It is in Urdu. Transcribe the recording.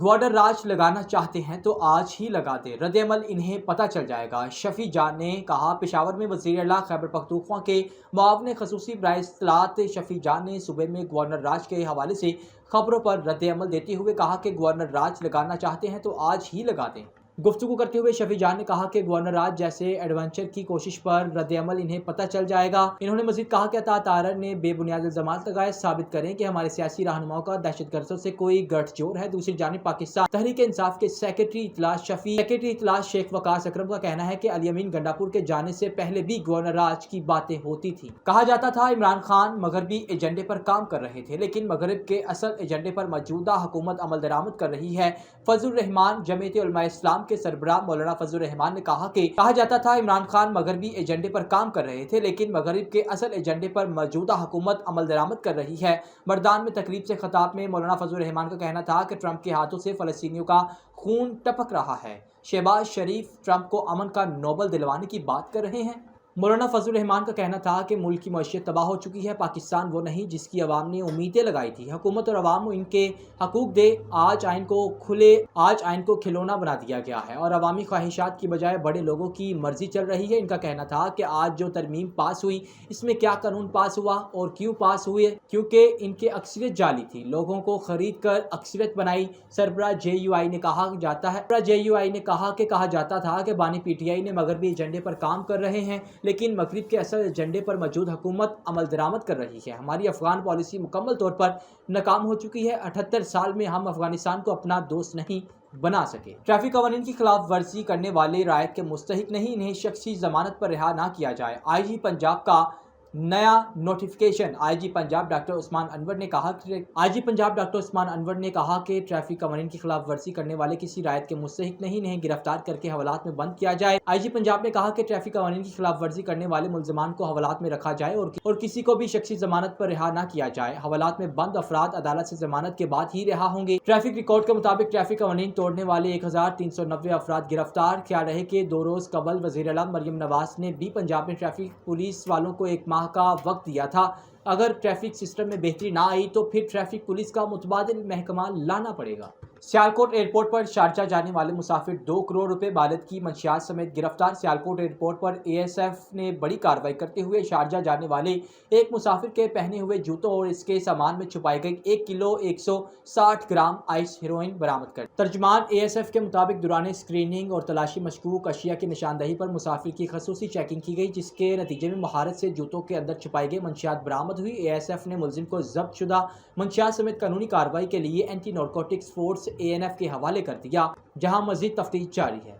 گورنر راج لگانا چاہتے ہیں تو آج ہی لگا دیں، رد عمل انہیں پتہ چل جائے گا۔ شفیع جان نے کہا۔ پشاور میں وزیر اعلیٰ خیبر پختونخوا کے معاون خصوصی برائے اطلاعات شفیع جان نے صوبے میں گورنر راج کے حوالے سے خبروں پر رد عمل دیتے ہوئے کہا کہ گورنر راج لگانا چاہتے ہیں تو آج ہی لگا دیں۔ گفتگو کرتے ہوئے شفیع جان نے کہا کہ گورنر راج جیسے ایڈونچر کی کوشش پر رد عمل انہیں پتہ چل جائے گا۔ انہوں نے مزید کہا کہ عطا تارڑ نے بے بنیاد الزامات لگائے، ثابت کریں کہ ہمارے سیاسی رہنماؤں کا دہشت گردوں سے کوئی گٹھ جوڑ ہے۔ دوسری جانب پاکستان تحریک انصاف کے سیکرٹری اطلاع شیخ وقاص اکرم کا کہنا ہے کہ علی امین گنڈاپور کے جانے سے پہلے بھی گورنر راج کی باتیں ہوتی تھیں۔ کہا جاتا تھا عمران خان مغربی ایجنڈے پر کام کر رہے تھے، لیکن مغرب کے اصل ایجنڈے پر موجودہ حکومت عمل درآمد کر رہی ہے۔ فضل الرحمان جمعیت علماء اسلام کے سربراہ مولانا فضل الرحمان نے کہا جاتا تھا عمران خان مغربی ایجنڈے پر کام کر رہے تھے، لیکن مغرب کے اصل ایجنڈے پر موجودہ حکومت عمل درآمد کر رہی ہے۔ مردان میں تقریب سے خطاب میں مولانا فضل الرحمان کا کہنا تھا کہ ٹرمپ کے ہاتھوں سے فلسطینیوں کا خون ٹپک رہا ہے۔ شہباز شریف ٹرمپ کو امن کا نوبل دلوانے کی بات کر رہے ہیں۔ مولانا فضل الرحمان کا کہنا تھا کہ ملک کی معیشت تباہ ہو چکی ہے۔ پاکستان وہ نہیں جس کی عوام نے امیدیں لگائی تھی۔ حکومت اور عوام ان کے حقوق دے۔ آج آئین کو کھلونا بنا دیا گیا ہے اور عوامی خواہشات کی بجائے بڑے لوگوں کی مرضی چل رہی ہے۔ ان کا کہنا تھا کہ آج جو ترمیم پاس ہوئی، اس میں کیا قانون پاس ہوا اور کیوں پاس ہوئے؟ کیونکہ ان کی اکثریت جعلی تھی، لوگوں کو خرید کر اکثریت بنائی۔ سربراہ جے یو آئی نے کہا جاتا تھا کہ بانی پی ٹی آئی نے مغربی ایجنڈے پر کام کر رہے ہیں، لیکن مغرب کے اصل ایجنڈے پر موجود حکومت عمل درآمد کر رہی ہے۔ ہماری افغان پالیسی مکمل طور پر ناکام ہو چکی ہے۔ 78 سال میں ہم افغانستان کو اپنا دوست نہیں بنا سکے۔ ٹریفک قوانین کی خلاف ورزی کرنے والے رعایت کے مستحق نہیں، انہیں شخصی ضمانت پر رہا نہ کیا جائے۔ آئی جی پنجاب کا نیا نوٹیفکیشن۔ آئی جی پنجاب ڈاکٹر عثمان انور نے کہا کہ ٹریفک قوانین کی خلاف ورزی کرنے والے کسی رعایت کے مستحق نہیں، انہیں گرفتار کر کے حوالات میں بند کیا جائے۔ آئی جی پنجاب نے کہا کہ ٹریفک قوانین کی خلاف ورزی کرنے والے ملزمان کو حوالات میں رکھا جائے اور کسی کو بھی شخصی ضمانت پر رہا نہ کیا جائے۔ حوالات میں بند افراد عدالت سے ضمانت کے بعد ہی رہا ہوں گے۔ ٹریفک ریکارڈ کے مطابق ٹریفک قوانین توڑنے والے 1390 افراد گرفتار۔ خیال رہے کہ 2 روز قبل وزیر اعلیٰ مریم نواز نے بھی پنجاب میں ٹریفک پولیس والوں کو 1 ماہ کا وقت دیا تھا۔ اگر ٹریفک سسٹم میں بہتری نہ آئی تو پھر ٹریفک پولیس کا متبادل محکمہ لانا پڑے گا۔ سیالکوٹ ایئرپورٹ پر شارجہ جانے والے مسافر 2 کروڑ روپے بالغ کی منشیات سمیت گرفتار۔ سیالکوٹ ایئرپورٹ پر اے ایس ایف نے بڑی کارروائی کرتے ہوئے شارجہ جانے والے ایک مسافر کے پہنے ہوئے جوتوں اور اس کے سامان میں چھپائی گئی 1 کلو 160 گرام آئس ہیروئن برآمد کر۔ ترجمان اے ایس ایف کے مطابق دوران اسکریننگ اور تلاشی مشکوک اشیاء کی نشاندہی پر مسافر کی خصوصی چیکنگ کی گئی، جس کے نتیجے میں مہارت سے جوتوں کے اندر چھپائی گئی منشیات برآمد ہوئی۔ اے ایس ایف نے ملزم کو ضبط شدہ منشیات سمیت قانونی کارروائی کے لیے اینٹی نارکوٹکس فورس ANF کے حوالے کر دیا، جہاں مزید تفتیش جاری ہے۔